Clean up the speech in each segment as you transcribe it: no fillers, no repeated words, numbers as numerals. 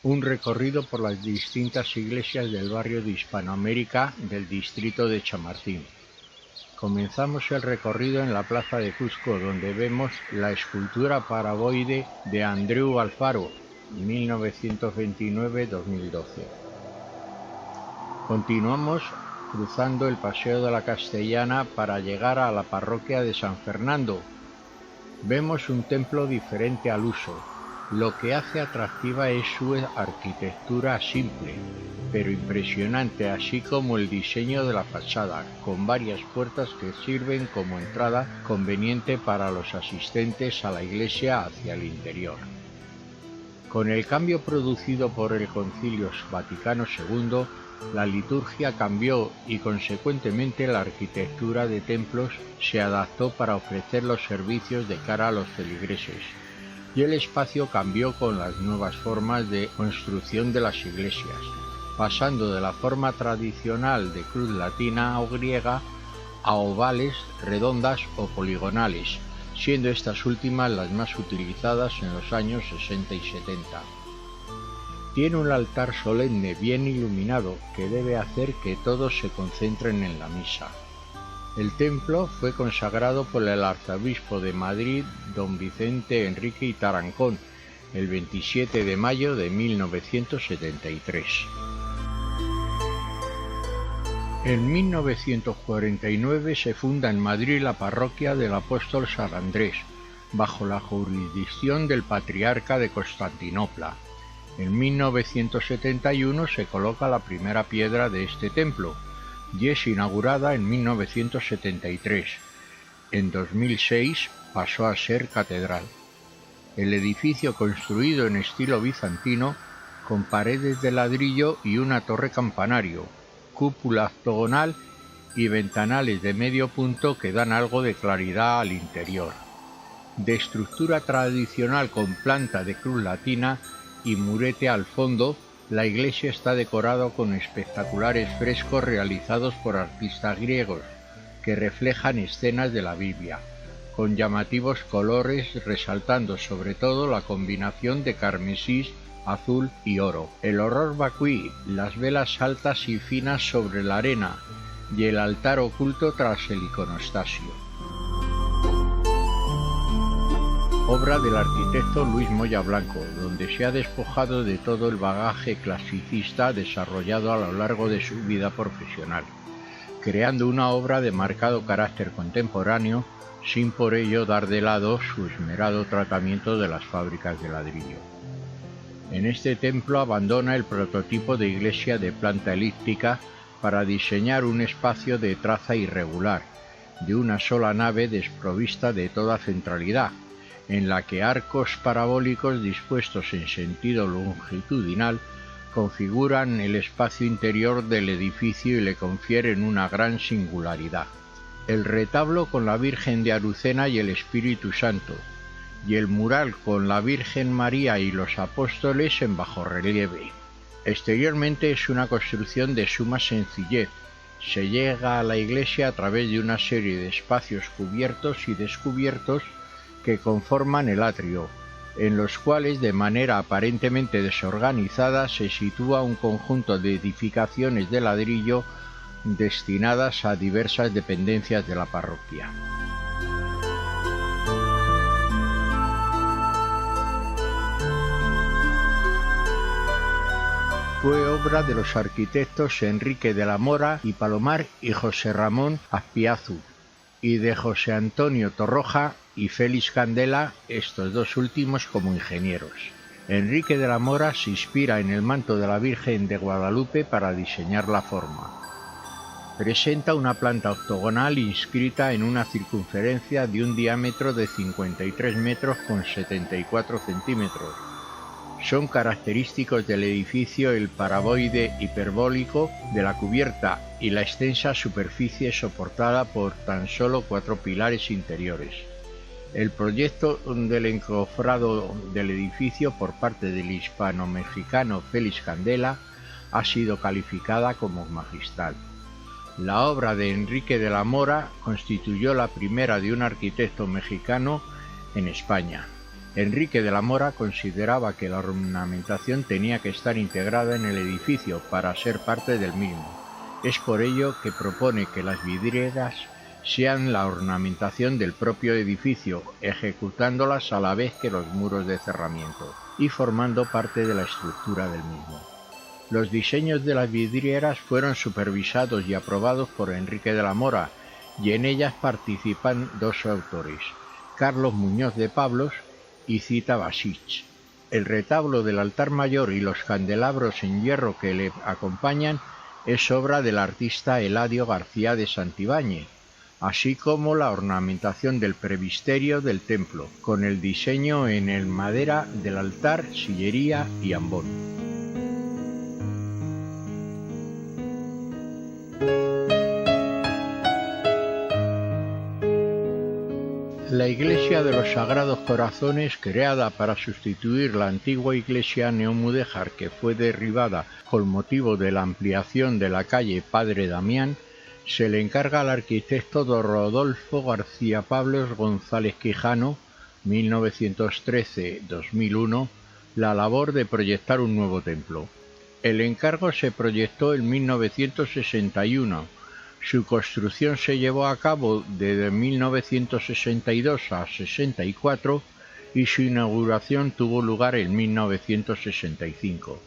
Un recorrido por las distintas iglesias del barrio de Hispanoamérica del distrito de Chamartín. Comenzamos el recorrido en la plaza de Cusco, donde vemos la escultura parabólica de Andreu Alfaro, 1929-2012. Continuamos cruzando el Paseo de la Castellana para llegar a la parroquia de San Fernando. Vemos un templo diferente al uso. Lo que hace atractiva es su arquitectura simple, pero impresionante, así como el diseño de la fachada, con varias puertas que sirven como entrada conveniente para los asistentes a la iglesia hacia el interior. Con el cambio producido por el Concilio Vaticano II, la liturgia cambió y consecuentemente la arquitectura de templos se adaptó para ofrecer los servicios de cara a los feligreses. Y el espacio cambió con las nuevas formas de construcción de las iglesias, pasando de la forma tradicional de cruz latina o griega a ovales, redondas o poligonales, siendo estas últimas las más utilizadas en los años 60 y 70. Tiene un altar solemne bien iluminado que debe hacer que todos se concentren en la misa. El templo fue consagrado por el arzobispo de Madrid, don Vicente Enrique y Tarancón, el 27 de mayo de 1973. En 1949 se funda en Madrid la parroquia del Apóstol San Andrés, bajo la jurisdicción del Patriarca de Constantinopla. En 1971 se coloca la primera piedra de este templo, y es inaugurada en 1973. En 2006 pasó a ser catedral. El edificio, construido en estilo bizantino, con paredes de ladrillo y una torre campanario, cúpula octogonal y ventanales de medio punto que dan algo de claridad al interior. De estructura tradicional con planta de cruz latina y murete al fondo, la iglesia está decorada con espectaculares frescos realizados por artistas griegos, que reflejan escenas de la Biblia, con llamativos colores resaltando sobre todo la combinación de carmesí, azul y oro. El horror vacuí, las velas altas y finas sobre la arena y el altar oculto tras el iconostasio. Obra del arquitecto Luis Moya Blanco, donde se ha despojado de todo el bagaje clasicista desarrollado a lo largo de su vida profesional, creando una obra de marcado carácter contemporáneo, sin por ello dar de lado su esmerado tratamiento de las fábricas de ladrillo. En este templo abandona el prototipo de iglesia de planta elíptica para diseñar un espacio de traza irregular, de una sola nave desprovista de toda centralidad, en la que arcos parabólicos dispuestos en sentido longitudinal configuran el espacio interior del edificio y le confieren una gran singularidad. El retablo con la Virgen de Arucena y el Espíritu Santo, y el mural con la Virgen María y los apóstoles en bajorrelieve. Exteriormente es una construcción de suma sencillez. Se llega a la iglesia a través de una serie de espacios cubiertos y descubiertos que conforman el atrio, en los cuales de manera aparentemente desorganizada se sitúa un conjunto de edificaciones de ladrillo destinadas a diversas dependencias de la parroquia. Fue obra de los arquitectos Enrique de la Mora y Palomar y José Ramón Azpiazu, y de José Antonio Torroja y Félix Candela, estos dos últimos como ingenieros. Enrique de la Mora se inspira en el manto de la Virgen de Guadalupe para diseñar la forma. Presenta una planta octogonal inscrita en una circunferencia de un diámetro de 53 metros con 74 centímetros. Son característicos del edificio el paraboide hiperbólico de la cubierta y la extensa superficie soportada por tan solo 4 pilares interiores. El proyecto del encofrado del edificio por parte del hispano-mexicano Félix Candela ha sido calificada como magistral. La obra de Enrique de la Mora constituyó la primera de un arquitecto mexicano en España. Enrique de la Mora consideraba que la ornamentación tenía que estar integrada en el edificio para ser parte del mismo. Es por ello que propone que las vidrieras sean la ornamentación del propio edificio, ejecutándolas a la vez que los muros de cerramiento y formando parte de la estructura del mismo. Los diseños de las vidrieras fueron supervisados y aprobados por Enrique de la Mora, y en ellas participan dos autores, Carlos Muñoz de Pablos y Zita Basich. El retablo del altar mayor y los candelabros en hierro que le acompañan es obra del artista Eladio García de Santibáñez, así como la ornamentación del presbiterio del templo, con el diseño en madera del altar, sillería y ambón. La iglesia de los Sagrados Corazones, creada para sustituir la antigua iglesia neomudéjar que fue derribada con motivo de la ampliación de la calle Padre Damián, se le encarga al arquitecto don Rodolfo García Pablos González Quijano, 1913-2001, la labor de proyectar un nuevo templo. El encargo se proyectó en 1961. Su construcción se llevó a cabo desde 1962 a 64 y su inauguración tuvo lugar en 1965.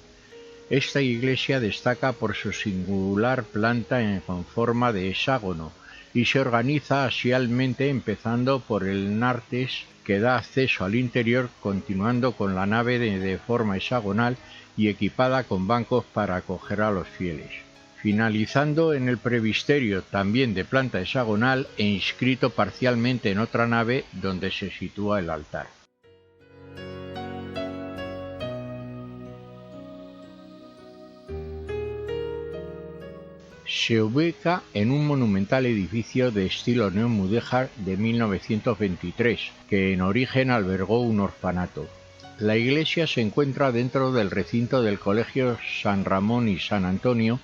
Esta iglesia destaca por su singular planta con forma de hexágono y se organiza axialmente, empezando por el nártex que da acceso al interior, continuando con la nave de forma hexagonal y equipada con bancos para acoger a los fieles, finalizando en el presbiterio, también de planta hexagonal e inscrito parcialmente en otra nave donde se sitúa el altar. Se ubica en un monumental edificio de estilo neomudéjar de 1923, que en origen albergó un orfanato. La iglesia se encuentra dentro del recinto del Colegio San Ramón y San Antonio.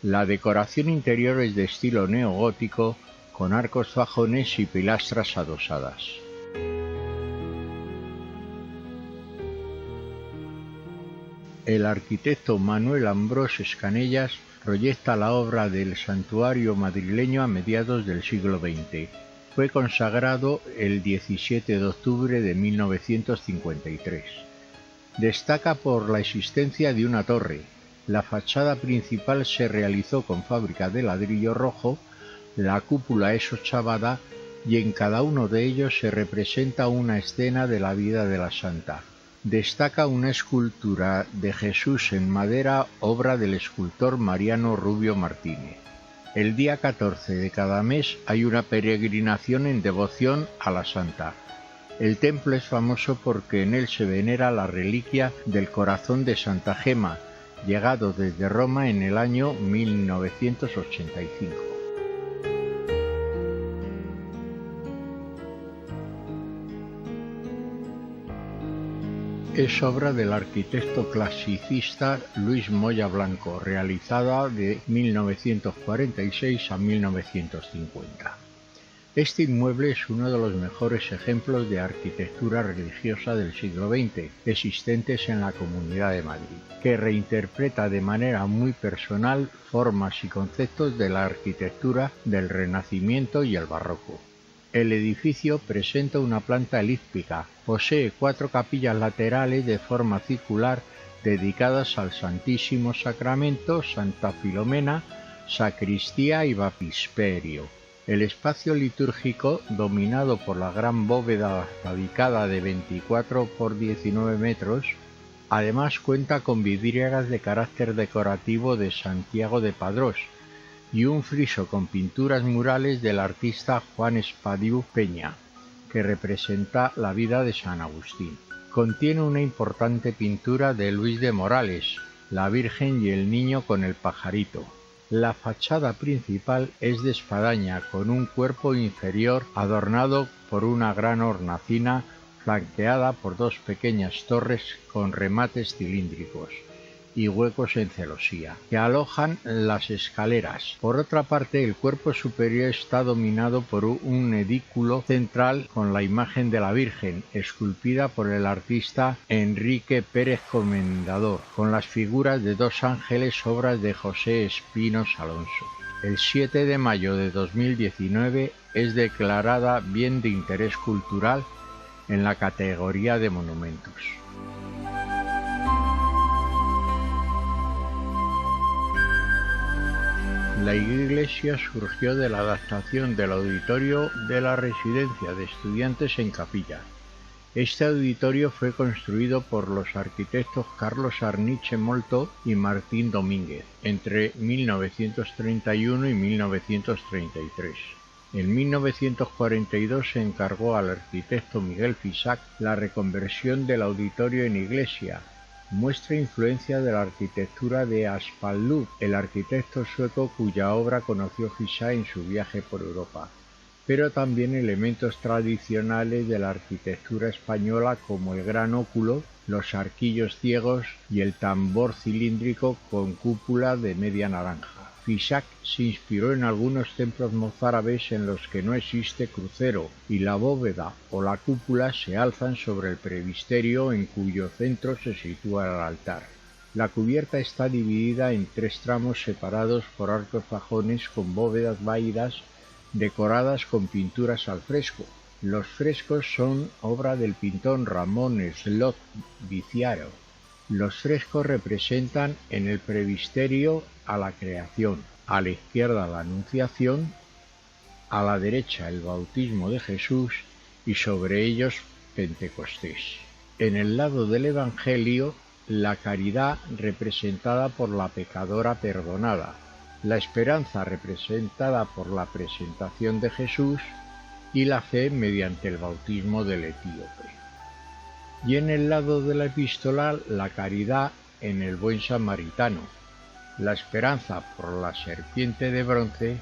La decoración interior es de estilo neogótico, con arcos fajones y pilastras adosadas. El arquitecto Manuel Ambrós Escanellas proyecta la obra del santuario madrileño a mediados del siglo XX. Fue consagrado el 17 de octubre de 1953. Destaca por la existencia de una torre. La fachada principal se realizó con fábrica de ladrillo rojo, la cúpula es ochavada y en cada uno de ellos se representa una escena de la vida de la santa. Destaca una escultura de Jesús en madera, obra del escultor Mariano Rubio Martínez. El día 14 de cada mes hay una peregrinación en devoción a la santa. El templo es famoso porque en él se venera la reliquia del corazón de Santa Gema, llegado desde Roma en el año 1985. Es obra del arquitecto clasicista Luis Moya Blanco, realizada de 1946 a 1950. Este inmueble es uno de los mejores ejemplos de arquitectura religiosa del siglo XX existentes en la Comunidad de Madrid, que reinterpreta de manera muy personal formas y conceptos de la arquitectura del Renacimiento y el Barroco. El edificio presenta una planta elíptica, posee 4 capillas laterales de forma circular dedicadas al Santísimo Sacramento, Santa Filomena, sacristía y baptisterio. El espacio litúrgico, dominado por la gran bóveda tabique de 24 por 19 metros, además cuenta con vidrieras de carácter decorativo de Santiago de Padrós y un friso con pinturas murales del artista Juan Espadiu Peña, que representa la vida de San Agustín. Contiene una importante pintura de Luis de Morales, la Virgen y el Niño con el pajarito. La fachada principal es de espadaña con un cuerpo inferior adornado por una gran hornacina flanqueada por 2 pequeñas torres con remates cilíndricos. y huecos en celosía, que alojan las escaleras. Por otra parte, el cuerpo superior está dominado por un edículo central con la imagen de la Virgen, esculpida por el artista Enrique Pérez Comendador, con las figuras de dos ángeles, obras de José Espinos Alonso. El 7 de mayo de 2019 es declarada Bien de Interés Cultural en la categoría de monumentos. La iglesia surgió de la adaptación del auditorio de la residencia de estudiantes en capilla. Este auditorio fue construido por los arquitectos Carlos Arniche Molto y Martín Domínguez entre 1931 y 1933. En 1942 se encargó al arquitecto Miguel Fisac la reconversión del auditorio en iglesia. Muestra influencia de la arquitectura de Aspal Lund, el arquitecto sueco cuya obra conoció Fisac en su viaje por Europa, pero también elementos tradicionales de la arquitectura española como el gran óculo, los arquillos ciegos y el tambor cilíndrico con cúpula de media naranja. Fisac se inspiró en algunos templos mozárabes en los que no existe crucero y la bóveda o la cúpula se alzan sobre el presbiterio en cuyo centro se sitúa el altar. La cubierta está dividida en tres tramos separados por arcos fajones con bóvedas vaídas decoradas con pinturas al fresco. Los frescos son obra del pintor Ramón Slot Viciaro. Los frescos representan en el presbiterio a la creación, a la izquierda la Anunciación, a la derecha el bautismo de Jesús y sobre ellos Pentecostés. En el lado del Evangelio, la caridad representada por la pecadora perdonada, la esperanza representada por la presentación de Jesús y la fe mediante el bautismo del etíope. Y en el lado de la epístola, la caridad en el buen samaritano, la esperanza por la serpiente de bronce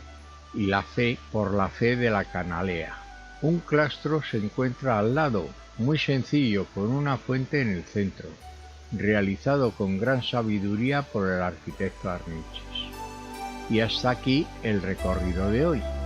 y la fe por la fe de la canalea. Un claustro se encuentra al lado, muy sencillo, con una fuente en el centro, realizado con gran sabiduría por el arquitecto Arniches. Y hasta aquí el recorrido de hoy.